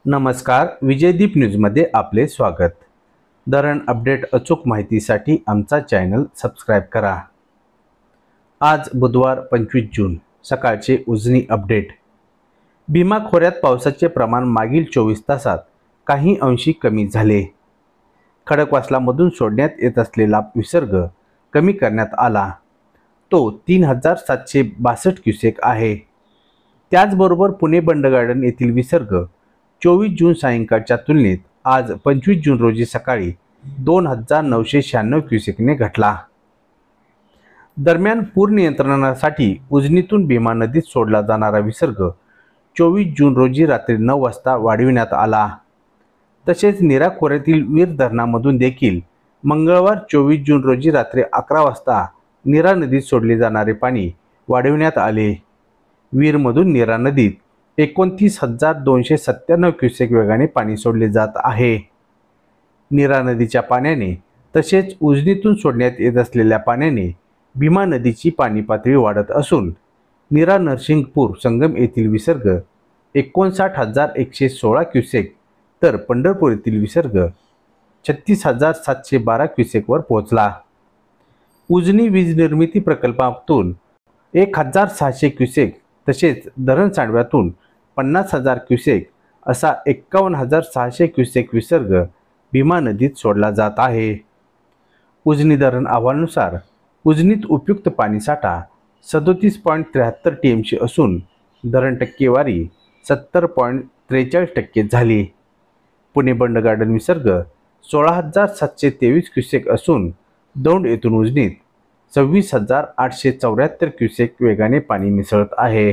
नमस्कार, विजयदीप न्यूजमध्ये आपले स्वागत। धरण अपडेट अचूक माहितीसाठी आमचा चॅनल सबस्क्राइब करा। आज बुधवार 25 जून सकाळचे उजनी अपडेट। भीमा खोऱ्यात पावसाचे प्रमाण मागील 24 तासात काही अंशी कमी झाले। खडकवासलामधून सोडण्यात येत असलेला विसर्ग कमी करण्यात आला। तो 3762 क्युसेक आहे। त्याचबरोबर पुणे बंड गार्डन येथील विसर्ग 24 जून सायंकाळच्या तुलनेत आज 25 जून रोजी सकाळी 2996 क्युसेकने घटला। दरम्यान पूर नियंत्रणासाठी उजनीतून भीमा नदीत सोडला जाणारा विसर्ग 24 जून रोजी रात्री 9 वाजता वाढविण्यात आला। तसेच नीरा खोऱ्यातील वीर धरणामधून देखील मंगळवार 24 जून रोजी रात्री 11 वाजता नीरा नदीत सोडले जाणारे पाणी वाढविण्यात आले। वीरमधून नीरा नदीत 29,297 क्युसेक वेगाने पाणी सोडले जात आहे। नीरा नदीच्या पाण्याने तसेच उजनीतून सोडण्यात येत असलेल्या पाण्याने भीमा नदीची पाणी पातळी वाढत असून नीरा नरसिंगपूर संगम येथील विसर्ग 59,116 क्युसेक तर पंढरपूर येथील विसर्ग 36,712 क्युसेकवर पोहोचला। उजनी वीज निर्मिती प्रकल्पातून 1,600 क्युसेक तसेच धरण सांडव्यातून 50,000 क्युसेक असा 51,600 क्युसेक विसर्ग भीमा नदीत सोडला जात आहे। उजनी धरण अहवालानुसार उजनीत उपयुक्त पाणीसाठा 37.73 टीएमसी असून धरण टक्केवारी 70.43% झाली। पुणे बंड गार्डन विसर्ग 16,723 क्युसेक असून दौंड येथून उजनीत 26,874 क्युसेक वेगाने पाणी मिसळत आहे।